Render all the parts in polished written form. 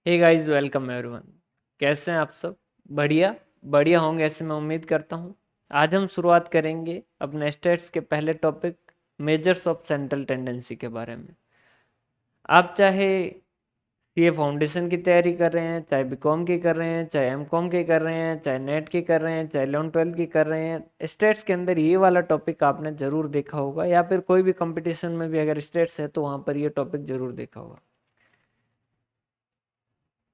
Hey guys, welcome everyone. कैसे हैं आप सब? बढ़िया बढ़िया होंगे ऐसे मैं उम्मीद करता हूँ। आज हम शुरुआत करेंगे अपने स्टेट्स के पहले topic measures of central tendency के बारे में। आप चाहे सीए फाउंडेशन की तैयारी कर रहे हैं, चाहे बीकॉम की कर रहे हैं, चाहे एमकॉम की कर रहे हैं, चाहे नेट की कर रहे हैं, चाहे 11-12 की कर रहे हैं, स्टेट्स के अंदर ये वाला टॉपिक आपने ज़रूर देखा होगा, या फिर कोई भी कंपटीशन में भी अगर स्टेट्स है तो वहाँ पर ये टॉपिक ज़रूर देखा होगा।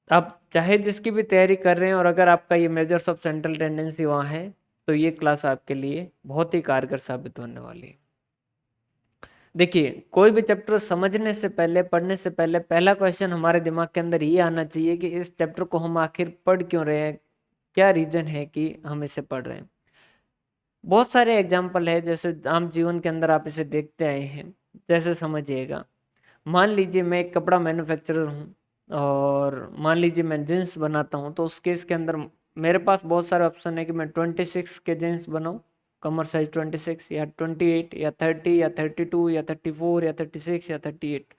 आप चाहे जिसकी भी तैयारी कर रहे हैं और अगर आपका ये मेजर्स ऑफ सेंट्रल टेंडेंसी वहाँ है तो ये क्लास आपके लिए बहुत ही कारगर साबित होने वाली है। देखिए, कोई भी चैप्टर समझने से पहले, पढ़ने से पहले पहला क्वेश्चन हमारे दिमाग के अंदर ये आना चाहिए कि इस चैप्टर को हम आखिर पढ़ क्यों रहे हैं, क्या रीजन है कि हम इसे पढ़ रहे हैं। बहुत सारे एग्जाम्पल है, जैसे आम जीवन के अंदर आप इसे देखते आए हैं। जैसे समझिएगा, मान लीजिए मैं एक कपड़ा मैन्युफैक्चरर हूँ और मान लीजिए मैं जींस बनाता हूँ, तो उस केस के अंदर मेरे पास बहुत सारे ऑप्शन है कि मैं 26 के जींस बनाऊँ, कमर साइज 26 या 28 या 30 या 32 या 34 या 36 या 38।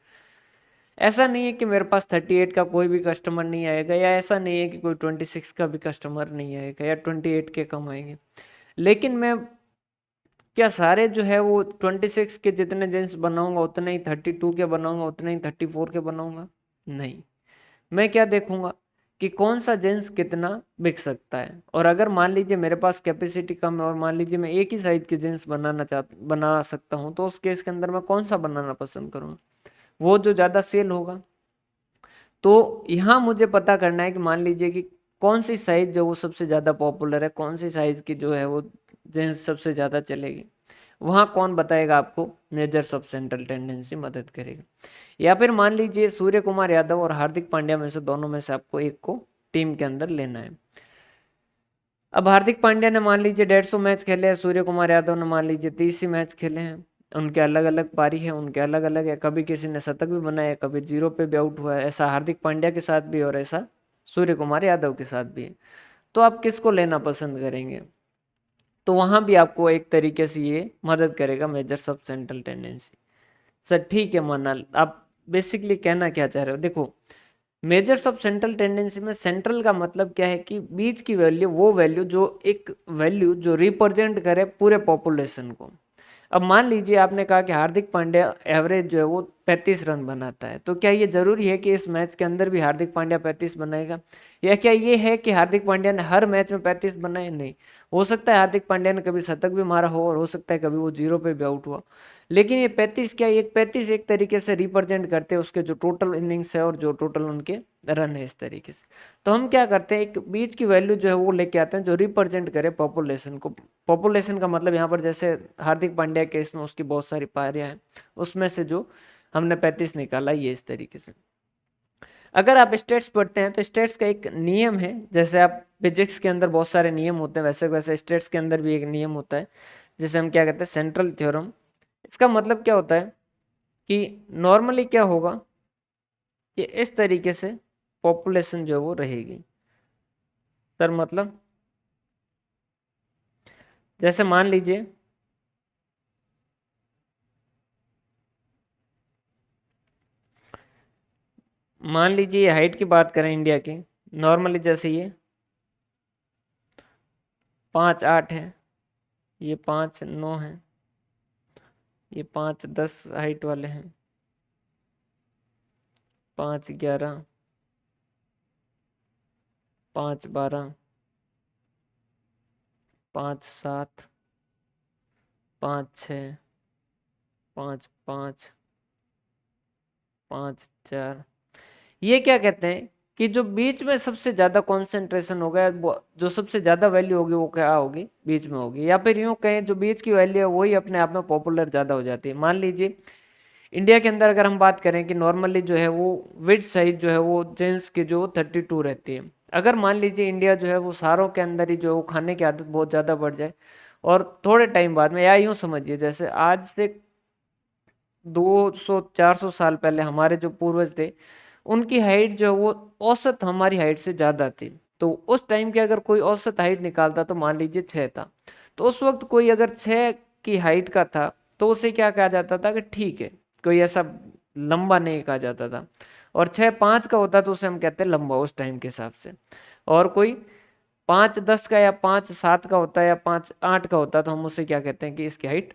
ऐसा नहीं है कि मेरे पास 38 का कोई भी कस्टमर नहीं आएगा, या ऐसा नहीं है कि कोई 26 का भी कस्टमर नहीं आएगा, या 28 के कम आएंगे। लेकिन मैं क्या सारे जो है वो 26 के जितने जींस बनाऊंगा उतने ही 32 के बनाऊंगा, उतने ही 34 के बनाऊंगा? नहीं। मैं क्या देखूंगा कि कौन सा जींस कितना बिक सकता है। और अगर मान लीजिए मेरे पास कैपेसिटी कम है और मान लीजिए मैं एक ही साइज की जींस बना सकता हूँ, तो उस केस के अंदर मैं कौन सा बनाना पसंद करूँगा? वो जो ज़्यादा सेल होगा। तो यहाँ मुझे पता करना है कि मान लीजिए कि कौन सी साइज जो वो सबसे ज़्यादा पॉपुलर है, कौन सी साइज की जो है वो जींस सबसे ज़्यादा चलेगी। वहाँ कौन बताएगा आपको? मेजर्स ऑफ सेंट्रल टेंडेंसी मदद करेगा। या फिर मान लीजिए सूर्य कुमार यादव और हार्दिक पांड्या में से दोनों में से आपको एक को टीम के अंदर लेना है। अब हार्दिक पांड्या ने मान लीजिए 150 मैच खेले हैं, सूर्य कुमार यादव ने मान लीजिए 30 ही मैच खेले हैं। उनके अलग अलग पारी है, उनके अलग अलग है, कभी किसी ने शतक भी बनाया, कभी जीरो पे भी आउट हुआ है। ऐसा हार्दिक पांड्या के साथ भी और ऐसा सूर्य कुमार यादव के साथ भी है। तो आप किसको लेना पसंद करेंगे? तो वहां भी आपको एक तरीके से ये मदद करेगा measures of central tendency. Sir ठीक है मनाल, आप बेसिकली कहना क्या चाह रहे हो? देखो, मेजर्स ऑफ सेंट्रल टेंडेंसी में सेंट्रल का मतलब क्या है कि बीच की वैल्यू, वो वैल्यू जो एक वैल्यू जो रिप्रेजेंट करे पूरे पॉपुलेशन को। अब मान लीजिए आपने कहा कि हार्दिक पांड्या एवरेज जो है वो 35 रन बनाता है, तो क्या ये जरूरी है कि इस मैच के अंदर भी हार्दिक पांड्या 35 बनाएगा? या क्या ये है कि हार्दिक पांड्या ने हर मैच में 35 बनाए? नहीं। हो सकता है हार्दिक पांड्या ने कभी शतक भी मारा हो और हो सकता है कभी वो जीरो पे भी आउट हुआ। लेकिन ये 35 क्या, ये 35 एक तरीके से रिप्रेजेंट करते हैं उसके जो टोटल इनिंग्स है और जो टोटल उनके रन है, इस तरीके से। तो हम क्या करते हैं, एक बीच की वैल्यू जो है वो लेके आते हैं जो रिप्रेजेंट करे पॉपुलेशन को। पॉपुलेशन का मतलब यहाँ पर जैसे हार्दिक पांड्या के इसमें उसकी बहुत सारी पारियां हैं, उसमें से जो हमने 35 निकाला, ये इस तरीके से। अगर आप स्टेट्स पढ़ते हैं तो स्टेट्स का एक नियम है, जैसे आप फिजिक्स के अंदर बहुत सारे नियम होते हैं वैसे वैसे स्टेट्स के अंदर भी एक नियम होता है, जिसे हम क्या कहते हैं, सेंट्रल थ्योरम। इसका मतलब क्या होता है कि नॉर्मली क्या होगा कि इस तरीके से पॉपुलेशन जो है वो रहेगी। सर मतलब जैसे मान लीजिए हाइट की बात करें इंडिया की, नॉर्मली जैसे ये 5-8 है, ये 5-9 है, ये 5-10 हाइट वाले हैं, 5-11, 5-12, 5-7, 5-6, 5-5, 5-4। ये क्या कहते हैं कि जो बीच में सबसे ज्यादा कंसंट्रेशन होगा, जो सबसे ज्यादा वैल्यू होगी वो क्या होगी? बीच में होगी। या फिर यूं कहें, जो बीच की वैल्यू है वही अपने आप में पॉपुलर ज्यादा हो जाती है। मान लीजिए इंडिया के अंदर अगर हम बात करें कि नॉर्मली जो है वो विड साइज जो है वो जेंट्स की जो 32 रहती है। अगर मान लीजिए इंडिया जो है वो सारों के अंदर ही जो है वो खाने की आदत बहुत ज़्यादा बढ़ जाए और थोड़े टाइम बाद में, या यूं समझिए जैसे आज से 200-400 साल पहले हमारे जो पूर्वज थे, उनकी हाइट जो है वो औसत हमारी हाइट से ज़्यादा थी। तो उस टाइम के अगर कोई औसत हाइट निकालता तो मान लीजिए 6 था, तो उस वक्त कोई अगर 6 की हाइट का था तो उसे क्या कहा जाता था कि ठीक है, कोई ऐसा लंबा नहीं कहा जाता था। और 6-5 का होता है तो उसे हम कहते हैं लंबा उस टाइम के हिसाब से। और कोई 5-10 का या 5-7 का होता है या 5-8 का होता है तो हम उसे क्या कहते हैं कि इसकी हाइट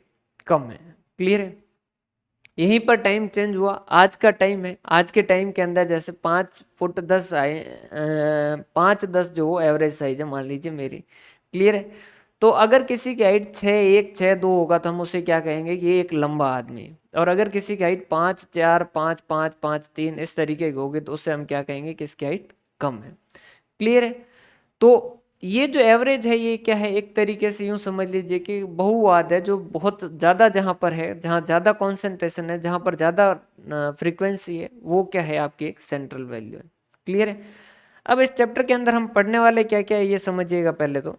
कम है। क्लियर है? यहीं पर टाइम चेंज हुआ। आज का टाइम है, आज के टाइम के अंदर जैसे 5 फुट 10 आए, 5-10 जो एवरेज साइज है मान लीजिए मेरी। क्लियर है? तो अगर किसी की हाइट 6-1 6-2 होगा तो हम उसे क्या कहेंगे कि ये एक लंबा आदमी है। और अगर किसी की हाइट 5-4 5-5 5-3 इस तरीके की होगी तो उससे हम क्या कहेंगे कि इसकी हाइट कम है। क्लियर है? तो ये जो एवरेज है ये क्या है, एक तरीके से यूं समझ लीजिए कि बहुवाद है जो बहुत ज़्यादा जहाँ पर है, जहाँ ज़्यादा कॉन्सेंट्रेशन है, जहाँ पर ज़्यादा फ्रीक्वेंसी है, वो क्या है आपकी एक सेंट्रल वैल्यू है। क्लियर है? अब इस चैप्टर के अंदर हम पढ़ने वाले क्या क्या है ये समझिएगा। पहले तो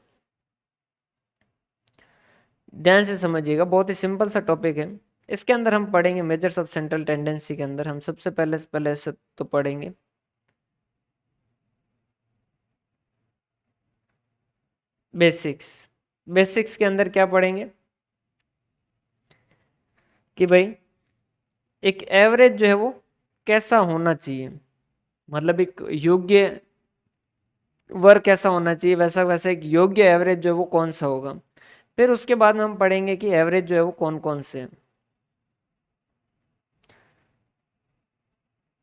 ध्यान से समझिएगा, बहुत ही सिंपल सा टॉपिक है। इसके अंदर हम पढ़ेंगे मेजर्स ऑफ सेंट्रल टेंडेंसी के अंदर हम सबसे पहले से तो पढ़ेंगे बेसिक्स। बेसिक्स के अंदर क्या पढ़ेंगे कि भाई एक एवरेज जो है वो कैसा होना चाहिए, मतलब एक योग्य वर्ग कैसा होना चाहिए, वैसा वैसा एक योग्य एवरेज जो है वो कौन सा होगा। फिर उसके बाद में हम पढ़ेंगे कि एवरेज जो है वो कौन कौन से हैं,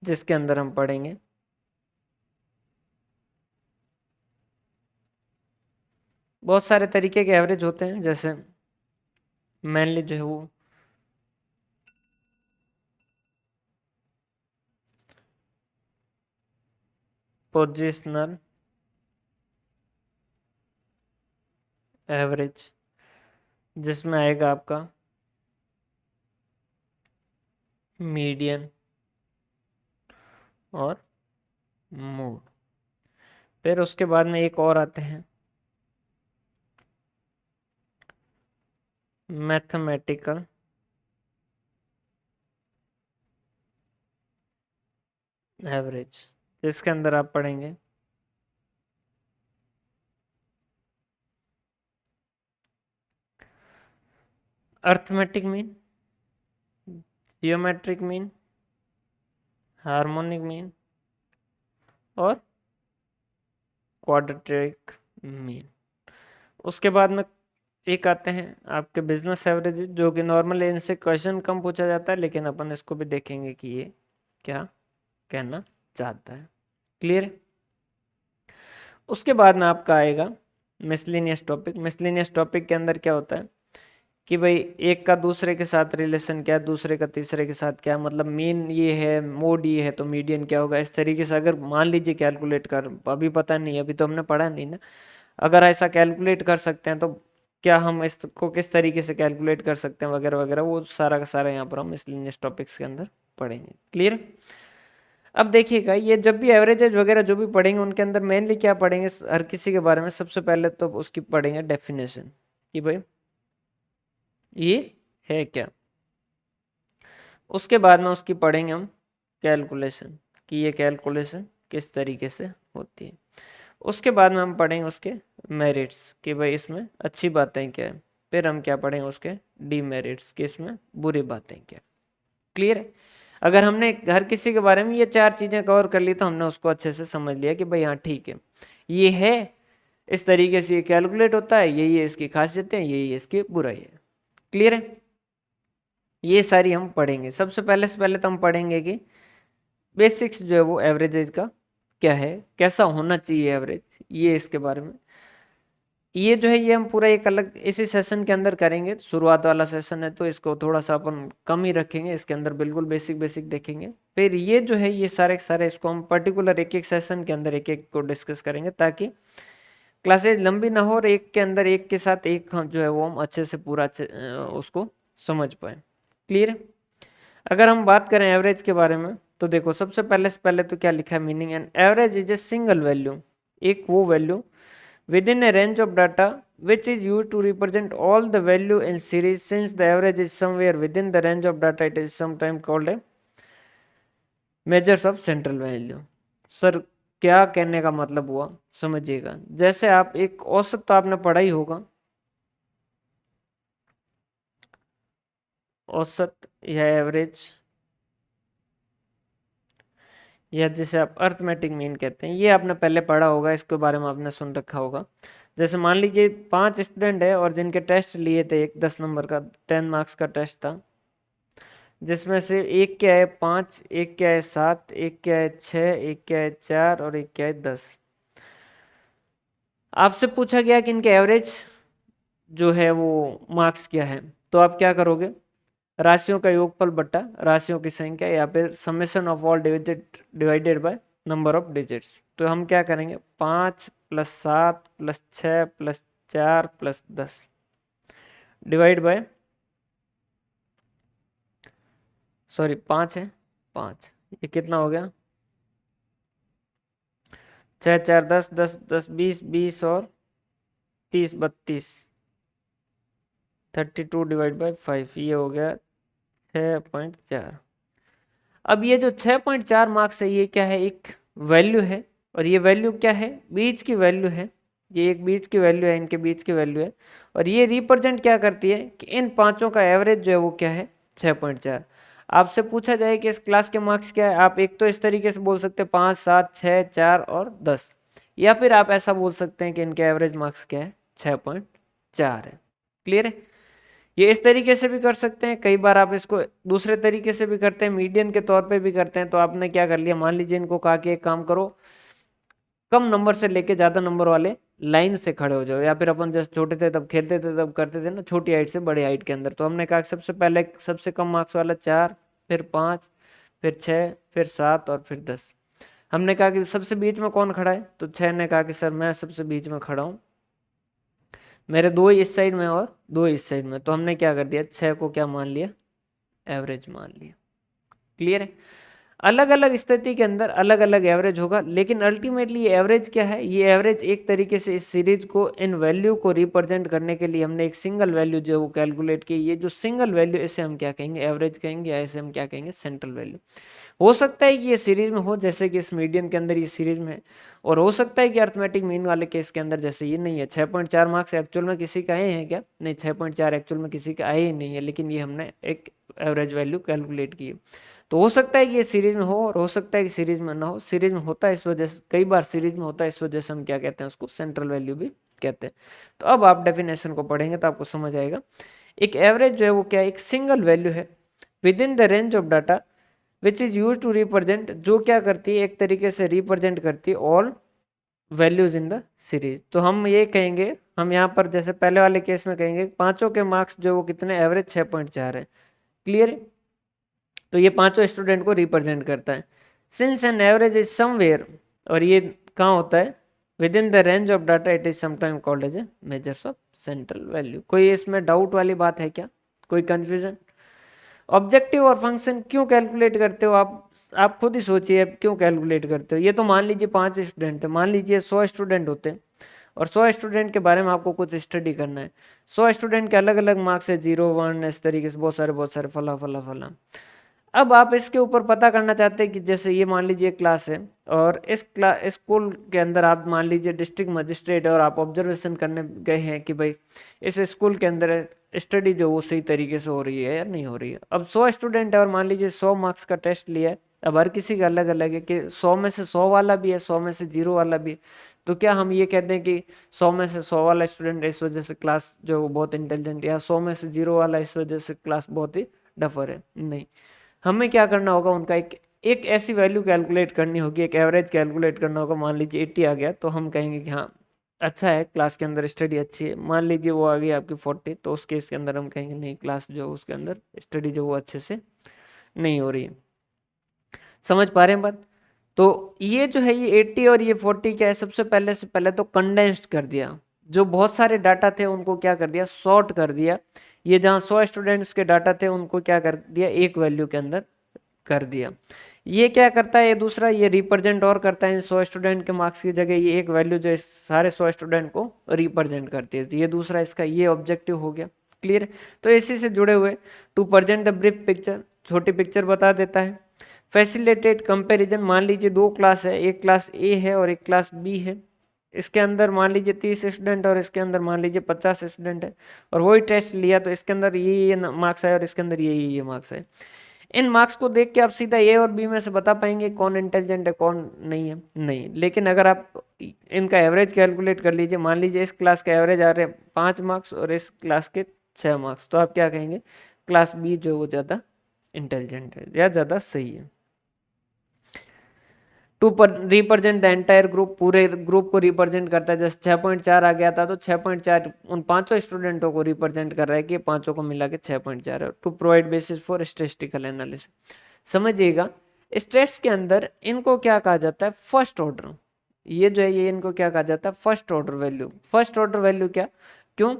जिसके अंदर हम पढ़ेंगे बहुत सारे तरीके के एवरेज होते हैं। जैसे मेनली जो है वो पोजिशनल एवरेज, जिसमें आएगा आपका मीडियन और मोड। फिर उसके बाद में एक और आते हैं मैथमेटिकल एवरेज, जिसके अंदर आप पढ़ेंगे arithmetic mean, geometric mean, harmonic mean और क्वाड्रेटिक मीन। उसके बाद में एक आते हैं आपके बिजनेस एवरेज, जो कि नॉर्मली इनसे क्वेश्चन कम पूछा जाता है, लेकिन अपन इसको भी देखेंगे कि ये क्या कहना चाहता है। क्लियर है? उसके बाद में आपका आएगा मिसलिनियस टॉपिक। मिसलिनियस टॉपिक के अंदर क्या होता है कि भाई एक का दूसरे के साथ रिलेशन क्या है, दूसरे का तीसरे के साथ क्या है, मतलब मीन ये है, मोड ये है, तो मीडियन क्या होगा। इस तरीके से अगर मान लीजिए कैलकुलेट कर, अभी पता नहीं, अभी तो हमने पढ़ा नहीं ना, अगर ऐसा कैलकुलेट कर सकते हैं तो क्या हम इसको किस तरीके से कैलकुलेट कर सकते हैं वगैरह वगैरह, वो सारा का सारा यहाँ पर हम मिसलेनियस टॉपिक्स के अंदर पढ़ेंगे। क्लियर? अब देखिएगा ये जब भी एवरेजेज वगैरह जो भी पढ़ेंगे उनके अंदर मेनली क्या पढ़ेंगे, हर किसी के बारे में सबसे पहले तो उसकी पढ़ेंगे डेफिनेशन कि भाई ये है क्या। उसके बाद में उसकी पढ़ेंगे हम कैलकुलेशन कि ये कैलकुलेशन किस तरीके से होती है। उसके बाद में हम पढ़ेंगे उसके मेरिट्स कि भाई इसमें अच्छी बातें क्या है। फिर हम क्या पढ़ेंगे उसके डीमेरिट्स कि इसमें बुरी बातें क्या। क्लियर है? अगर हमने हर किसी के बारे में ये 4 चीजें कवर कर ली तो हमने उसको अच्छे से समझ लिया कि भाई हाँ ठीक है, ये है, इस तरीके से ये कैलकुलेट होता है, यही है इसकी खासियतें, यही है इसकी बुराई है। क्लियर है? ये सारी हम पढ़ेंगे। सबसे पहले से पहले तो हम पढ़ेंगे कि बेसिक्स जो है वो एवरेजेज का क्या है, कैसा होना चाहिए एवरेज, ये इसके बारे में। ये जो है ये हम पूरा एक अलग इसी सेशन के अंदर करेंगे। शुरुआत वाला सेशन है तो इसको थोड़ा सा अपन कम ही रखेंगे, इसके अंदर बिल्कुल बेसिक बेसिक देखेंगे। फिर ये जो है ये सारे सारे इसको हम पर्टिकुलर एक एक सेशन के अंदर एक एक को डिस्कस करेंगे, ताकि क्लासेज लंबी ना हो और एक के अंदर एक के साथ एक जो है वो हम अच्छे से पूरा उसको समझ पाए। क्लियर? अगर हम बात करें एवरेज के बारे में तो देखो सबसे पहले से पहले तो क्या लिखा है meaning, and average is a single value, एक वो value within a range of data which is used to represent all the value in series. Since the average is somewhere within the range of data, it is sometimes called a measures of central value. Sir क्या कहने का मतलब हुआ समझिएगा, जैसे आप एक औसत तो आपने पढ़ा ही होगा, औसत या एवरेज या जिसे आप अर्थमेटिक मीन कहते हैं, ये आपने पहले पढ़ा होगा, इसके बारे में आपने सुन रखा होगा। जैसे मान लीजिए 5 स्टूडेंट है और जिनके टेस्ट लिए थे, एक 10 नंबर का 10 मार्क्स का टेस्ट था, जिसमें से एक क्या है 5, एक क्या है 7, एक क्या है 6, एक क्या है 4 और एक क्या है 10। आपसे पूछा गया कि इनके एवरेज जो है वो मार्क्स क्या है, तो आप क्या करोगे, राशियों का योगफल बट्टा राशियों की संख्या या फिर summation of all divided by number of digits. तो हम क्या करेंगे, 5 + 7 + 6 + 4 + 10 डिवाइड बाय, सॉरी 5 है 5, ये कितना हो गया, 6 4 10 10 10 20 20 और 30 32, 32 डिवाइड बाय 5, ये हो गया 6.4। अब ये जो 6.4 मार्क्स है, ये क्या है, एक वैल्यू है, और ये वैल्यू क्या है, बीच की वैल्यू है, ये एक बीच की वैल्यू है, इनके बीच की वैल्यू है, और ये रिप्रेजेंट क्या करती है कि इन पांचों का एवरेज जो है वो क्या है, 6.4। आपसे पूछा जाए कि इस क्लास के मार्क्स क्या है, आप एक तो इस तरीके से बोल सकते हैं 5 7 6 4 और 10, या फिर आप ऐसा बोल सकते हैं कि इनके एवरेज मार्क्स क्या है, 6.4 है। क्लियर है, ये इस तरीके से भी कर सकते हैं, कई बार आप इसको दूसरे तरीके से भी करते हैं, मीडियन के तौर पे भी करते हैं। तो आपने क्या कर लिया, मान लीजिए इनको कहा कि एक काम करो, कम नंबर से लेके ज्यादा नंबर वाले लाइन से खड़े हो जाओ, या फिर अपन जब छोटे थे तब खेलते थे तब करते थे ना, छोटी हाइट से बड़ी हाइट के अंदर। तो हमने कहा कि सबसे पहले सबसे कम मार्क्स वाला 4, फिर 5, फिर 6, फिर 7 और फिर 10। हमने कहा कि सबसे बीच में कौन खड़ा है, तो 6 ने कहा कि सर मैं सबसे बीच में खड़ा हूँ, मेरे 2 इस साइड में और 2 इस साइड में। तो हमने क्या कर दिया, 6 को क्या मान लिया, एवरेज मान लिया। क्लियर है, अलग अलग स्थिति के अंदर अलग अलग एवरेज होगा, लेकिन अल्टीमेटली ये एवरेज क्या है, ये एवरेज एक तरीके से इस सीरीज को, इन वैल्यू को रिप्रेजेंट करने के लिए हमने एक सिंगल वैल्यू जो वो कैलकुलेट की। ये जो सिंगल वैल्यू, इसे हम क्या कहेंगे, एवरेज कहेंगे, या इसे हम क्या कहेंगे, सेंट्रल वैल्यू। हो सकता है कि ये सीरीज में हो, जैसे कि इस मीडियन के अंदर ये सीरीज में है, और हो सकता है कि अर्थमेटिक मीन वाले केस के अंदर जैसे ये नहीं है। 6.4 मार्क्स एक्चुअल में किसी का आए हैं क्या, नहीं, 6.4 एक्चुअल में किसी का आए ही नहीं है, लेकिन ये हमने एक एवरेज वैल्यू कैलकुलेट की है। तो हो सकता है कि ये सीरीज में हो, और हो सकता है कि सीरीज में ना हो। सीरीज में होता है इस वजह से, कई बार सीरीज में होता है इस वजह से हम क्या कहते हैं, उसको सेंट्रल वैल्यू भी कहते हैं। तो अब आप डेफिनेशन को पढ़ेंगे तो आपको समझ आएगा। एक एवरेज जो है वो क्या है, एक सिंगल वैल्यू है within the range of data which is use to represent, जो क्या करती है, एक तरीके से रिप्रेजेंट करती है all values in the series. तो हम ये कहेंगे, हम यहाँ पर जैसे पहले वाले केस में कहेंगे पांचों के मार्क्स जो वो कितने, एवरेज 6.4 है। क्लियर है, तो ये पांचों स्टूडेंट को रिप्रेजेंट करता है। Since an average is somewhere, और ये कहाँ होता है, within the range of data, it is sometime called as a measures of central value. कोई इसमें डाउट वाली बात है क्या, कोई कंफ्यूजन? ऑब्जेक्टिव और फंक्शन क्यों कैलकुलेट करते हो आप खुद ही सोचिए, अब क्यों कैलकुलेट करते हो। ये तो मान लीजिए 5 स्टूडेंट थे, मान लीजिए 100 स्टूडेंट होते, और 100 स्टूडेंट के बारे में आपको कुछ स्टडी करना है। 100 स्टूडेंट के अलग अलग मार्क्स है, 0 1, इस तरीके से बहुत सारे फला फला फला। अब आप इसके ऊपर पता करना चाहते हैं कि जैसे ये मान लीजिए क्लास है, और इस क्लास स्कूल के अंदर आप मान लीजिए डिस्ट्रिक्ट मजिस्ट्रेट है, और आप ऑब्जर्वेशन करने गए हैं कि भाई इस स्कूल के अंदर स्टडी जो वो सही तरीके से हो रही है या नहीं हो रही है। अब 100 स्टूडेंट है और मान लीजिए 100 मार्क्स का टेस्ट लिया है। अब हर किसी का अलग अलग है कि 100 में से 100 वाला भी है, 100 में से 0 वाला भी है। तो क्या हम ये कहते हैं कि 100 में से 100 वाला स्टूडेंट इस वजह से क्लास जो वो बहुत इंटेलिजेंट, या 100 में से 0 वाला इस वजह से क्लास बहुत ही डफर है? नहीं, हमें क्या करना होगा, उनका एक एक ऐसी वैल्यू कैलकुलेट करनी होगी, एक एवरेज कैलकुलेट करना होगा। मान लीजिए 80 आ गया तो हम कहेंगे कि हाँ अच्छा है, क्लास के अंदर स्टडी अच्छी है। मान लीजिए वो आ गई आपकी 40, तो उस केस के अंदर हम कहेंगे नहीं, क्लास जो उसके अंदर स्टडी जो वो अच्छे से नहीं हो रही है। समझ पा रहे हैं बात? तो ये जो है, ये 80 और ये 40 क्या है, सबसे पहले तो कंडेंस्ड कर दिया। जो बहुत सारे डाटा थे उनको क्या कर दिया, शॉर्ट कर दिया। ये जहाँ 100 स्टूडेंट्स के डाटा थे उनको क्या कर दिया, एक वैल्यू के अंदर कर दिया। ये क्या करता है, ये दूसरा, ये रिप्रेजेंट और करता है 100 स्टूडेंट के मार्क्स की जगह ये एक वैल्यू जो इस सारे 100 स्टूडेंट को रिप्रेजेंट करती है। तो ये दूसरा इसका ये ऑब्जेक्टिव हो गया। क्लियर? तो इसी से जुड़े हुए to present the brief picture, छोटी पिक्चर बता देता है। फैसिलिटेट कंपैरिजन, मान लीजिए 2 क्लास है, एक क्लास ए है और एक क्लास बी है। इसके अंदर मान लीजिए 30 स्टूडेंट और इसके अंदर मान लीजिए 50 स्टूडेंट है, और वही टेस्ट लिया तो इसके अंदर ये मार्क्स आए और इसके अंदर ये मार्क्स आए। इन मार्क्स को देख के आप सीधा ए और बी में से बता पाएंगे कौन इंटेलिजेंट है कौन नहीं है? नहीं। लेकिन अगर आप इनका एवरेज कैलकुलेट कर लीजिए, मान लीजिए इस क्लास का एवरेज आ रहे हैं 5 मार्क्स और इस क्लास के 6 मार्क्स, तो आप क्या कहेंगे? क्लास बी जो वो ज़्यादा इंटेलिजेंट है या ज़्यादा सही है। To represent the entire group, पूरे ग्रुप को रिप्रेजेंट करता है। जैसे 6.4 आ गया था तो 6.4 उन पांचों स्टूडेंटों को रिप्रेजेंट कर रहा है कि पांचों को मिला के 6.4 है। To provide basis for statistical analysis. समझिएगा, स्टेट्स के अंदर इनको क्या कहा जाता है? First order. ये जो है ये इनको क्या कहा जाता है? First order value. First order value क्या? क्यों?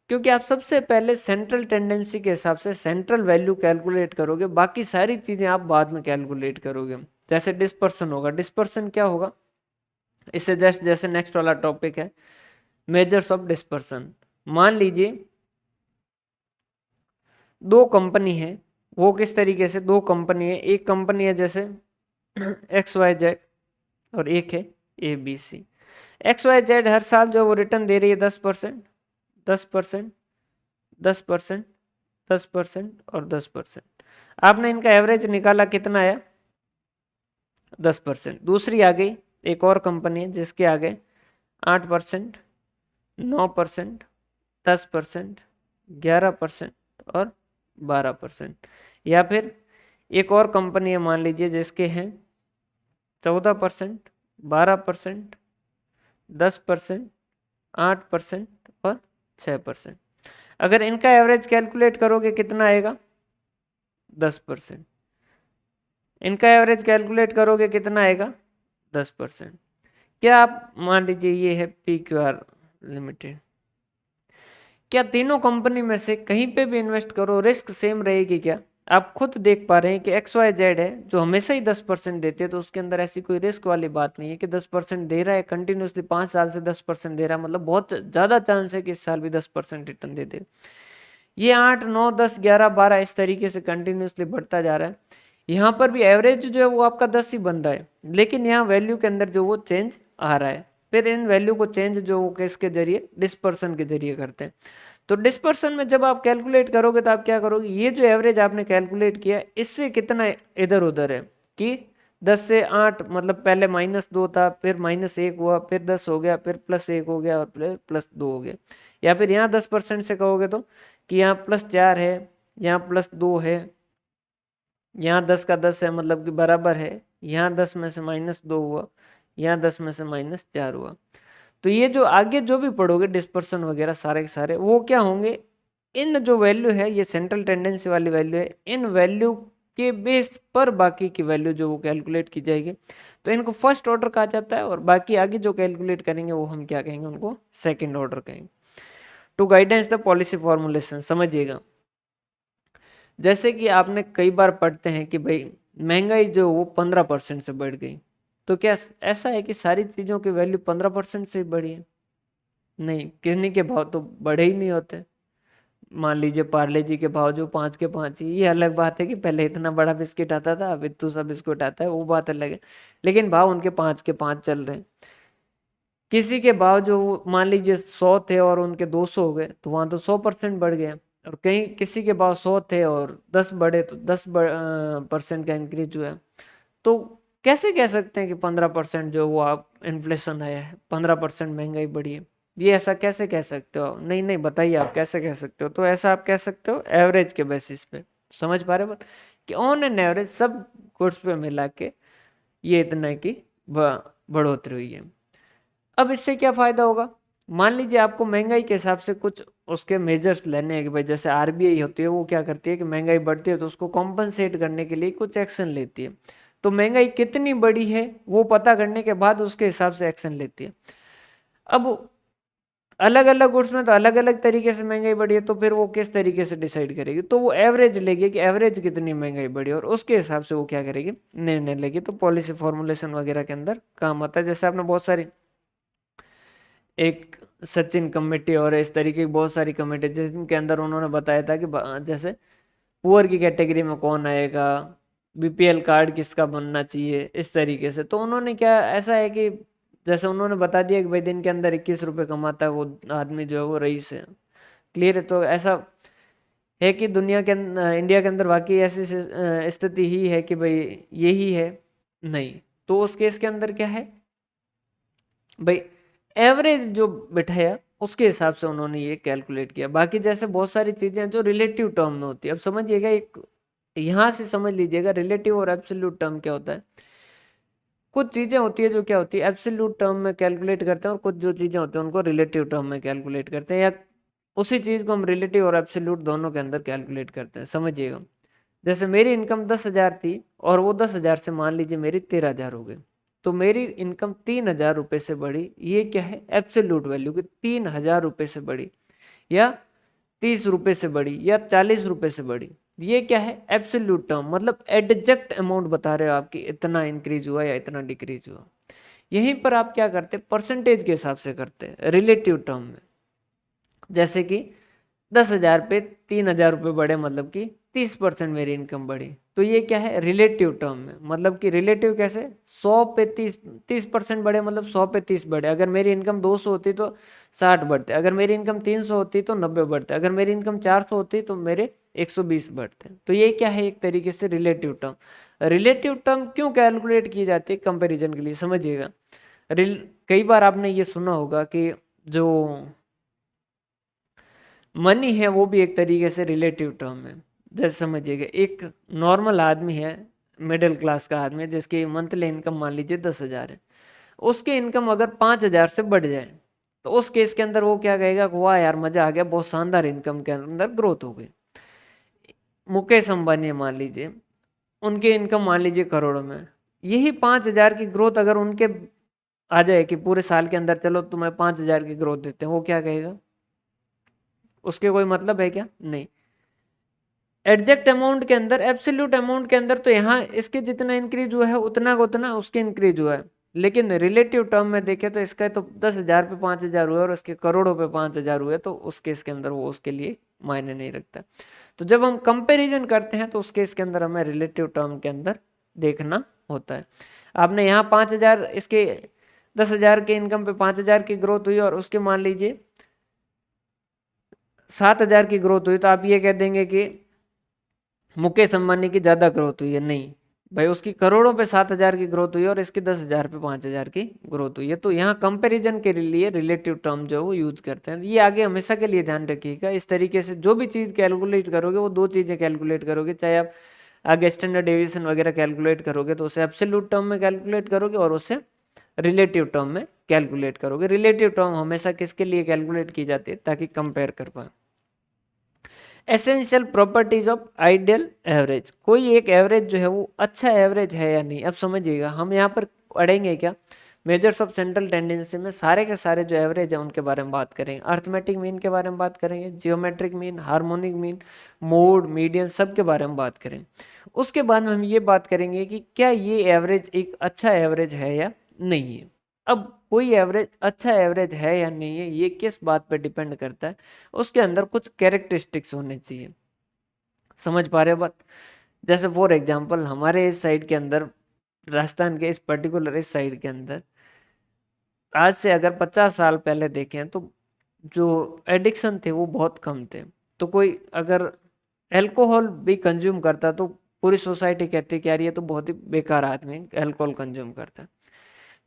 क्योंकि आप सबसे पहले सेंट्रल टेंडेंसी के हिसाब से सेंट्रल वैल्यू कैलकुलेट करोगे, बाकी सारी चीजें आप बाद में कैलकुलेट करोगे। जैसे डिस्पर्सन होगा, डिस्पर्सन क्या होगा? इससे जस्ट जैसे नेक्स्ट वाला टॉपिक है मेजर्स ऑफ डिस्पर्सन। मान लीजिए दो कंपनी है, वो किस तरीके से? दो कंपनी है, एक कंपनी है जैसे XYZ और एक है ABC। XYZ हर साल जो वो रिटर्न दे रही है 10%, 10%, 10%, 10% और 10%। आपने इनका एवरेज निकाला, कितना आया? 10%। दूसरी आ गई एक और कंपनी है जिसके आगे 8%, 9%, 10%, 11% और 12%। या फिर एक और कंपनी है मान लीजिए जिसके हैं 14%, 12%, 10%, 8% और 6%। अगर इनका एवरेज कैलकुलेट करोगे कितना आएगा? 10%। इनका एवरेज कैलकुलेट करोगे कितना आएगा? 10%। क्या आप मान लीजिए ये है PQR लिमिटेड, क्या तीनों कंपनी में से कहीं पे भी इन्वेस्ट करो रिस्क सेम रहेगी क्या? आप खुद देख पा रहे हैं कि XYZ है जो हमेशा ही 10% देते हैं, तो उसके अंदर ऐसी कोई रिस्क वाली बात नहीं है कि 10% दे रहा है कंटिन्यूसली 5 साल से 10% दे रहा है, मतलब बहुत ज्यादा चांस है कि इस साल भी 10% रिटर्न दे दे। ये 8, 9, 10, 11, 12 इस तरीके से कंटिन्यूसली बढ़ता जा रहा है। यहाँ पर भी एवरेज जो है वो आपका 10 ही बन रहा है, लेकिन यहाँ वैल्यू के अंदर जो वो चेंज आ रहा है। फिर इन वैल्यू को चेंज जो वो किसके जरिए? डिस्पर्सन के जरिए करते हैं। तो डिस्पर्सन में जब आप कैलकुलेट करोगे तो आप क्या करोगे? ये जो एवरेज आपने कैलकुलेट किया इससे कितना इधर उधर है कि 10 से 8, मतलब पहले -2 था, फिर -1 हुआ, फिर 10 हो गया, फिर +1 हो गया और फिर +2 हो गया। या फिर यहाँ 10% से कहोगे तो कि यहाँ +4 है, यहाँ +2 है, यहाँ 10 का 10 है मतलब कि बराबर है, यहाँ 10 में से -2 हुआ, यहाँ 10 में से -4 हुआ। तो ये जो आगे जो भी पढ़ोगे डिस्पर्सन वगैरह सारे के सारे वो क्या होंगे? इन जो वैल्यू है ये सेंट्रल टेंडेंसी वाली वैल्यू है, इन वैल्यू के बेस पर बाकी की वैल्यू जो वो कैलकुलेट की जाएगी। तो इनको फर्स्ट ऑर्डर कहा जाता है और बाकी आगे जो कैलकुलेट करेंगे वो हम क्या कहेंगे? उनको सेकेंड ऑर्डर कहेंगे। To guidance the policy formulation. समझिएगा, जैसे कि आपने कई बार पढ़ते हैं कि भाई महंगाई जो वो 15% से बढ़ गई, तो क्या ऐसा है कि सारी चीज़ों की वैल्यू 15% से बढ़ी है? नहीं, किन्हीं के भाव तो बढ़े ही नहीं होते। मान लीजिए पार्ले जी के भाव जो 5 के 5 ही, ये अलग बात है कि पहले इतना बड़ा बिस्किट आता था अब इतना सा बिस्कुट आता है, वो बात अलग है, लेकिन भाव उनके 5 के 5 चल रहे हैं। किसी के भाव जो मान लीजिए 100 थे और उनके 200 हो गए तो वहां तो 100% बढ़ गया, और कहीं किसी के भाव 100 थे और 10 बढ़े तो 10% का इंक्रीज हुआ है। तो कैसे कह सकते हैं कि 15% जो वो आप इन्फ्लेशन आया है, 15% महंगाई बढ़ी है? ये ऐसा कैसे कह सकते हो? नहीं नहीं, बताइए आप कैसे कह सकते हो? तो ऐसा आप कह सकते हो एवरेज के बेसिस पे। समझ पा रहे हो बात? कि ऑन एन एवरेज सब गुड्स पे मिला के ये इतना की बढ़ोतरी हुई है। अब इससे क्या फायदा होगा? मान लीजिए आपको महंगाई के हिसाब से कुछ उसके मेजर्स लेने हैं कि भाई जैसे RBI होती है वो क्या करती है कि महंगाई बढ़ती है तो उसको कॉम्पनसेट करने के लिए कुछ एक्शन लेती है। तो महंगाई कितनी बड़ी है वो पता करने के बाद उसके हिसाब से एक्शन लेती है। अब अलग अलग गुड्स में तो अलग अलग तरीके से महंगाई बढ़ी है, तो फिर वो किस तरीके से डिसाइड करेगी? तो वो एवरेज लेगी कि एवरेज कितनी महंगाई बढ़ी और उसके हिसाब से वो क्या करेगी? निर्णय लेगी। तो पॉलिसी फॉर्मुलेशन वगैरह के अंदर काम आता है। जैसे आपने बहुत सारी एक सचिन कमेटी और इस तरीके की बहुत सारी कमेटी जिनके अंदर उन्होंने बताया था कि जैसे पुअर की कैटेगरी में कौन आएगा, BPL कार्ड किसका बनना चाहिए, इस तरीके से। तो उन्होंने क्या ऐसा है कि जैसे उन्होंने बता दिया कि भाई दिन के अंदर 21 रुपये कमाता है वो आदमी जो है वो रईस है। क्लियर है? तो ऐसा है कि दुनिया के इंडिया के अंदर वाकई ऐसी स्थिति ही है कि भाई यही है? नहीं। तो उस केस के अंदर क्या है भाई, एवरेज जो बिठाया उसके हिसाब से उन्होंने ये कैलकुलेट किया। बाकी जैसे बहुत सारी चीजें जो रिलेटिव टर्म में होती है, अब समझिएगा, एक यहां से समझ लीजिएगा रिलेटिव और एब्सोल्यूट टर्म क्या होता है। कुछ चीजें होती है जो क्या होती है एब्सोल्यूट टर्म में कैलकुलेट करते हैं, और कुछ जो चीजें होती हैं उनको रिलेटिव टर्म में कैलकुलेट करते हैं, या उसी चीज को हम रिलेटिव और एब्सोल्यूट दोनों के अंदर कैलकुलेट करते हैं। समझिएगा, जैसे मेरी इनकम 10,000 थी और वो 10,000 से मान लीजिए मेरी 13,000 हो गई, तो मेरी इनकम 3,000 रुपये से बढ़ी। ये क्या है एब्सोल्यूट वैल्यू की, 3,000 रुपये से बढ़ी, या 30 रुपये से बढ़ी, या 40 रुपये से बढ़ी। ये क्या है एब्सोल्यूट टर्म, मतलब एग्जैक्ट अमाउंट बता रहे हो आपकी, इतना इंक्रीज हुआ या इतना डिक्रीज हुआ। यहीं पर आप क्या करते हैं परसेंटेज के हिसाब से करते हैं रिलेटिव टर्म में। जैसे कि 10,000 पे 3,000 रुपये बढ़े, मतलब कि 30% मेरी इनकम बढ़ी। तो ये क्या है रिलेटिव टर्म में, मतलब कि रिलेटिव कैसे, 100 पे 30% बढ़े, मतलब 100 पे 30 बढ़े। अगर मेरी इनकम 200 होती तो 60 बढ़ते, अगर मेरी इनकम 300 होती तो 90 बढ़ते, अगर मेरी इनकम 400 होती तो मेरे 120 बढ़ते। तो ये क्या है एक तरीके से रिलेटिव टर्म। रिलेटिव टर्म क्यों कैलकुलेट की जाती है कंपेरिजन के लिए, समझिएगा। कई बार आपने ये सुना होगा कि जो मनी है वो भी एक तरीके से रिलेटिव टर्म है। जैसे समझिएगा, एक नॉर्मल आदमी है, मिडिल क्लास का आदमी है, जिसकी मंथली इनकम मान लीजिए 10,000 है। उसकी इनकम अगर 5,000 से बढ़ जाए, तो उस केस के अंदर वो क्या कहेगा, वाह यार मजा आ गया, बहुत शानदार इनकम के अंदर ग्रोथ हो गई। मुकेश अंबानी मान लीजिए, उनकी इनकम मान लीजिए करोड़ों में, यही 5,000 की ग्रोथ अगर उनके आ जाए कि पूरे साल के अंदर चलो तुम्हें 5,000 की ग्रोथ देते हैं, वो क्या कहेगा, उसके कोई मतलब है क्या? नहीं। एग्जैक्ट अमाउंट के अंदर, एब्सोल्यूट अमाउंट के अंदर तो यहाँ इसके जितना इंक्रीज हुआ है उतना का उतना उसके इंक्रीज हुआ है, लेकिन रिलेटिव टर्म में देखें तो इसका तो 10,000 पे 5,000 हुआ और उसके करोड़ों पे 5,000 हुए, तो उस केस के अंदर वो उसके लिए मायने नहीं रखता। तो जब हम कंपैरिजन करते हैं तो उस केस के अंदर हमें रिलेटिव टर्म के अंदर देखना होता है। आपने यहाँ 5,000, इसके 10,000 के इनकम पे 5,000 की ग्रोथ हुई और उसके मान लीजिए 7,000 की ग्रोथ हुई, तो आप ये कह देंगे कि मुकेश अंबानी की ज्यादा ग्रोथ हुई है? नहीं भाई, उसकी करोड़ों पे 7,000 की ग्रोथ हुई है और इसकी 10,000 पे 5,000 की ग्रोथ हुई है। तो यहाँ कंपैरिजन के लिए रिलेटिव टर्म जो है वो यूज करते हैं। ये आगे हमेशा के लिए ध्यान रखिएगा। इस तरीके से जो भी चीज कैलकुलेट करोगे वो दो चीजें कैलकुलेट करोगे, चाहे आप आगे स्टैंडर्ड डेविएशन वगैरह कैलकुलेट करोगे तो उसे एब्सोल्यूट टर्म में कैलकुलेट करोगे और उसे रिलेटिव टर्म में कैलकुलेट करोगे। रिलेटिव टर्म हमेशा किसके लिए कैलकुलेट की जाती है, ताकि कंपेयर कर पाए। Essential properties of ideal average, कोई एक एवरेज जो है वो अच्छा एवरेज है या नहीं। अब समझिएगा, हम यहाँ पर पढ़ेंगे क्या, मेजर्स ऑफ सेंट्रल टेंडेंसी में सारे के सारे जो एवरेज है उनके बारे में बात करेंगे। अर्थमेटिक मीन के बारे में बात करेंगे, geometric mean, harmonic mean, mode, median, सब के बारे में बात करेंगे। उसके बाद में हम ये बात करेंगे कि क्या ये एवरेज एक अच्छा एवरेज है या नहीं है। अब कोई एवरेज अच्छा एवरेज है या नहीं है ये किस बात पर डिपेंड करता है, उसके अंदर कुछ कैरेक्टरिस्टिक्स होने चाहिए। समझ पा रहे हो बात? जैसे फॉर एग्जांपल हमारे इस साइड के अंदर, राजस्थान के इस पर्टिकुलर इस साइड के अंदर, आज से अगर 50 साल पहले देखें तो जो एडिक्शन थे वो बहुत कम थे। तो कोई अगर अल्कोहल भी कंज्यूम करता तो पूरी सोसाइटी कहती कि यार ये तो बहुत ही बेकार आदमी अल्कोहल कंज्यूम करता है।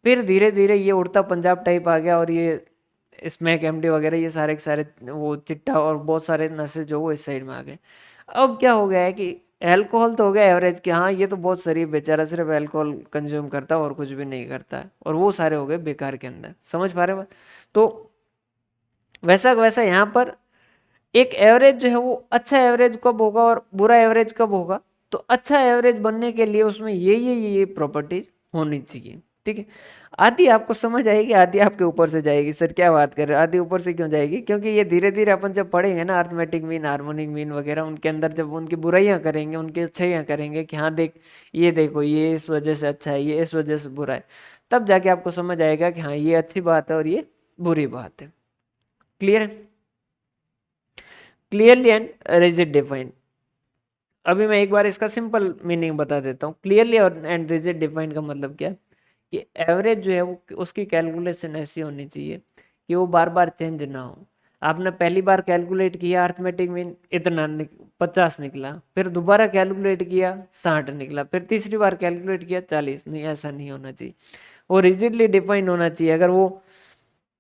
फिर धीरे धीरे ये उड़ता पंजाब टाइप आ गया और ये स्मैक एमडी वगैरह, ये सारे के सारे वो चिट्टा और बहुत सारे नशे जो वो इस साइड में आ गए। अब क्या हो गया है कि अल्कोहल तो हो गया एवरेज कि हाँ ये तो बहुत शरीफ बेचारा सिर्फ अल्कोहल कंज्यूम करता है और कुछ भी नहीं करता है, और वो सारे हो गए बेकार के अंदर। समझ पा रहे हो? तो वैसा वैसा यहाँ पर एक एवरेज जो है वो अच्छा एवरेज कब होगा और बुरा एवरेज कब होगा। तो अच्छा एवरेज बनने के लिए उसमें ये प्रॉपर्टीज होनी चाहिए। ठीक है, आधी आपको समझ आएगी, आधी आपके ऊपर से जाएगी। सर क्या बात कर रहे हो, आधी ऊपर से क्यों जाएगी? क्योंकि ये धीरे धीरे अपन जब पढ़ेंगे ना अर्थमेटिक मीन, हार्मोनिक मीन वगैरह, उनके अंदर जब उनकी बुराइयां करेंगे, उनकी अच्छाइयां करेंगे कि हाँ देख ये देखो ये इस वजह से अच्छा है, ये इस वजह से बुरा है, तब जाके आपको समझ आएगा कि हाँ ये अच्छी बात है और ये बुरी बात है। क्लियर है? Clearly and rigid define. अभी मैं एक बार इसका सिंपल मीनिंग बता देता हूँ। क्लियरली और एंड रिजिड डिफाइन का मतलब क्या है कि एवरेज जो है वो उसकी कैलकुलेशन ऐसी होनी चाहिए कि वो बार बार चेंज ना हो। आपने पहली बार कैलकुलेट किया अर्थमेटिक मीन इतना 50 निकला, फिर दोबारा कैलकुलेट किया 60 निकला, फिर तीसरी बार कैलकुलेट किया 40। नहीं, ऐसा नहीं होना चाहिए। वो रिजिडली डिफाइन होना चाहिए। अगर वो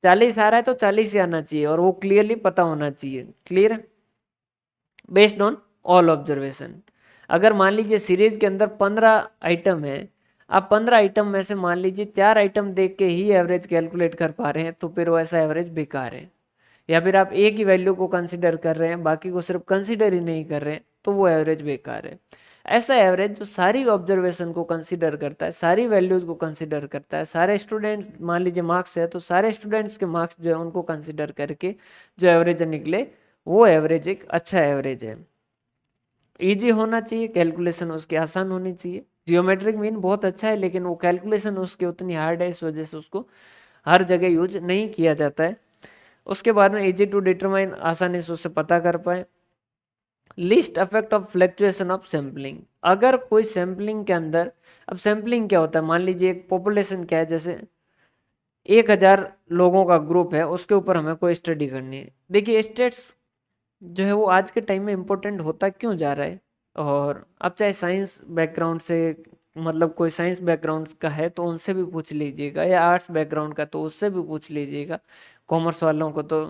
40 आ रहा है तो 40 ही आना चाहिए, और वो क्लियरली पता होना चाहिए। Clear? Based on all observation. अगर मान लीजिए सीरीज के अंदर 15 आइटम है, आप 15 आइटम में से मान लीजिए 4 आइटम देख के ही एवरेज कैलकुलेट कर पा रहे हैं, तो फिर वो ऐसा एवरेज बेकार है। या फिर आप एक ही वैल्यू को कंसिडर कर रहे हैं, बाकी को सिर्फ कंसिडर ही नहीं कर रहे हैं, तो वो एवरेज बेकार है। ऐसा एवरेज जो सारी ऑब्जर्वेशन को कंसिडर करता है, सारी वैल्यूज को कंसिडर करता है, सारे स्टूडेंट्स, मान लीजिए मार्क्स है तो सारे स्टूडेंट्स के मार्क्स जो है उनको कंसिडर करके जो एवरेज निकले, वो एवरेज एक अच्छा एवरेज है। इजी होना चाहिए, कैलकुलेशन उसकी आसान होनी चाहिए। जियोमेट्रिक मीन बहुत अच्छा है, लेकिन वो कैलकुलेशन उसकी उतनी हार्ड है, इस वजह से उसको हर जगह यूज नहीं किया जाता है। उसके बाद में इजी टू डिटरमाइन, आसानी से उससे पता कर पाए। Least effect of fluctuation of sampling. अगर कोई सैम्पलिंग के अंदर, अब सैम्पलिंग क्या होता है, मान लीजिए एक पॉपुलेशन क्या है, जैसे 1000 लोगों का ग्रुप है, उसके ऊपर हमें कोई स्टडी करनी है। देखिए स्टेट्स जो है वो आज के टाइम में इम्पोर्टेंट होता क्यों जा रहा है। और अब चाहे साइंस बैकग्राउंड से, मतलब कोई साइंस बैकग्राउंड का है तो उनसे भी पूछ लीजिएगा, या आर्ट्स बैकग्राउंड का तो उससे भी पूछ लीजिएगा। कॉमर्स वालों को तो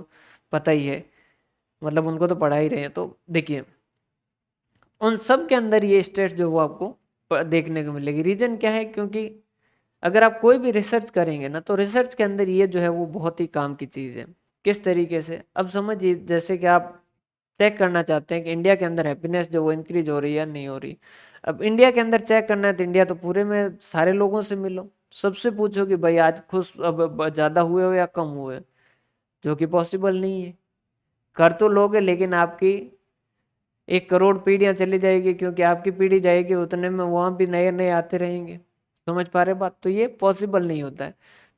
पता ही है, मतलब उनको तो पढ़ा ही रहे हैं। तो देखिए उन सब के अंदर ये स्टेट्स जो वो आपको देखने को मिलेगी। रीजन क्या है, क्योंकि अगर आप कोई भी रिसर्च करेंगे ना, तो रिसर्च के अंदर ये जो है वो बहुत ही काम की चीज़ है। किस तरीके से, अब समझिए जैसे कि आप चेक करना चाहते हैं कि इंडिया के अंदर हैप्पीनेस जो वो इंक्रीज हो रही है या नहीं हो रही। अब इंडिया के अंदर चेक करना है तो इंडिया तो पूरे में सारे लोगों से मिलो, सबसे पूछो कि भाई आज खुश अब ज़्यादा हुए हो या कम हुए, जो कि पॉसिबल नहीं है। कर तो लोगे, लेकिन आपकी 1 करोड़ पीढ़ियां चली जाएगी, क्योंकि आपकी पीढ़ी जाएगी उतने में वहां भी नए नए आते रहेंगे। समझ पा रहे बात? तो ये पॉसिबल नहीं होता है।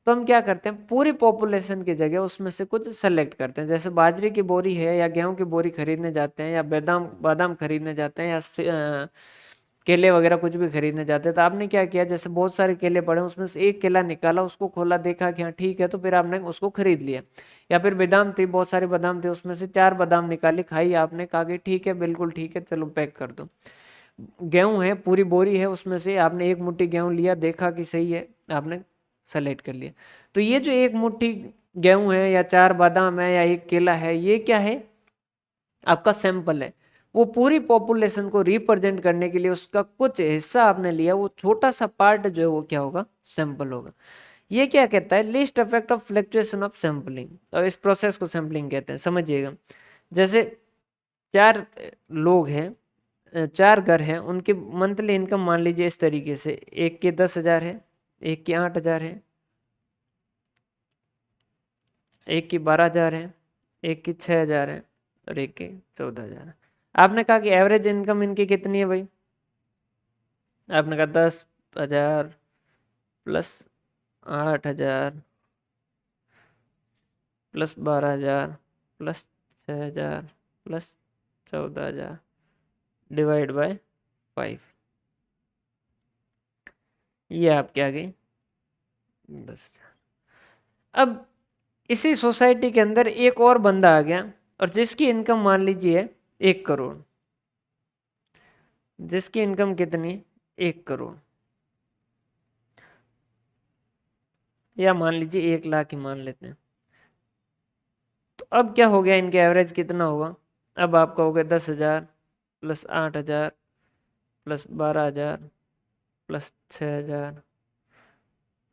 तो हम क्या करते हैं, पूरी पॉपुलेशन की जगह उसमें से कुछ सेलेक्ट करते हैं। जैसे बाजरे की बोरी है, या गेहूं की बोरी खरीदने जाते हैं, या बादाम बादाम खरीदने जाते हैं, या केले वगैरह कुछ भी खरीदने जाते हैं, तो आपने क्या किया, जैसे बहुत सारे केले पड़े हैं, उसमें से एक केला निकाला, उसको खोला, देखा कि हाँ ठीक है, तो फिर आपने उसको खरीद लिया। या फिर बादाम थी, बहुत सारे बादाम थे, उसमें से 4 बादाम निकाली, खाई आपने, कहा कि ठीक है, बिल्कुल ठीक है, चलो पैक कर दो। गेहूं है, पूरी बोरी है, उसमें से आपने एक मुट्ठी गेहूं लिया, देखा कि सही है, आपने सेलेक्ट कर लिया। तो ये जो एक मुट्ठी गेहूं है, या 4 बादाम है, या एक केला है, ये क्या है, आपका सैंपल है। वो पूरी पॉपुलेशन को रिप्रेजेंट करने के लिए उसका कुछ हिस्सा आपने लिया, वो छोटा सा पार्ट जो है वो क्या होगा, सैंपल होगा। ये क्या कहता है, least effect of fluctuation of sampling, और इस प्रोसेस को सैम्पलिंग कहते हैं। समझिएगा, जैसे 4 लोग हैं, 4 घर हैं, उनकी मंथली इनकम मान लीजिए इस तरीके से, एक के 10,000 है, एक की 8,000 है, एक की 12,000 है, एक की 6,000 है, और एक की 14,000 है। आपने कहा कि एवरेज इनकम इनकी कितनी है भाई, आपने कहा 10,000 plus 8,000 plus 12,000 plus 6,000 plus 14,000 divide by 5। ये आपके आ गई 10,000। अब इसी सोसाइटी के अंदर एक और बंदा आ गया, और जिसकी इनकम मान लीजिए 1 करोड़। जिसकी इनकम कितनी, 1 करोड़, या मान लीजिए 1 लाख ही मान लेते हैं। तो अब क्या हो गया, इनके एवरेज कितना होगा, अब आपका हो गया 10,000 plus 8,000 plus 12,000 plus 6,000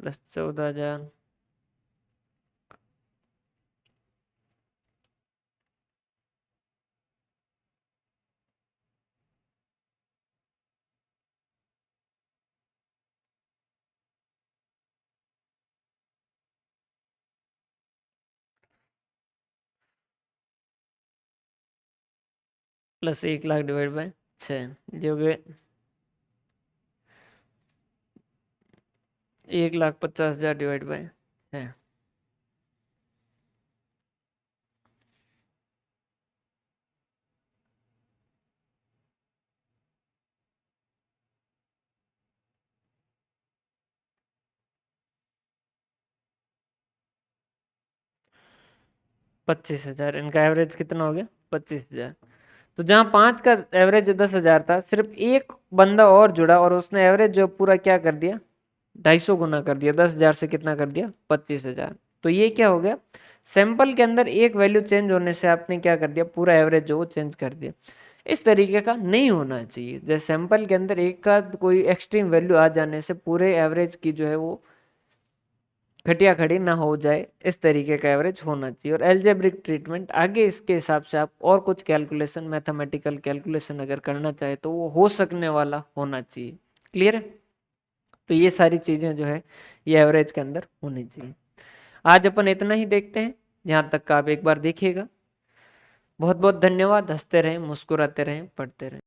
plus 14,000 plus 1 lakh divide by 6, जो कि 1,50,000 डिवाइड बाय 6। 25,000, इनका एवरेज कितना हो गया 25,000। तो जहाँ 5 का एवरेज 10,000 था, सिर्फ एक बंदा और जुड़ा और उसने एवरेज जो पूरा क्या कर दिया 250 गुना कर दिया, 10,000 से कितना कर दिया 25,000। तो ये क्या हो गया, सैंपल के अंदर एक वैल्यू चेंज होने से आपने क्या कर दिया पूरा एवरेज जो वो चेंज कर दिया। इस तरीके का नहीं होना चाहिए, जैसे सैंपल के अंदर एक का कोई एक्सट्रीम वैल्यू आ जाने से पूरे एवरेज की जो है वो खटिया खड़ी ना हो जाए, इस तरीके का एवरेज होना चाहिए। और एल्जेब्रिक ट्रीटमेंट आगे इसके हिसाब से आप और कुछ कैलकुलेशन, मैथमेटिकल कैलकुलेशन अगर करना चाहे तो वो हो सकने वाला होना चाहिए। क्लियर है? तो ये सारी चीजें जो है ये एवरेज के अंदर होनी चाहिए। आज अपन इतना ही देखते हैं, यहाँ तक का आप एक बार देखिएगा। बहुत बहुत धन्यवाद। हंसते रहें, मुस्कुराते रहें, पढ़ते रहें।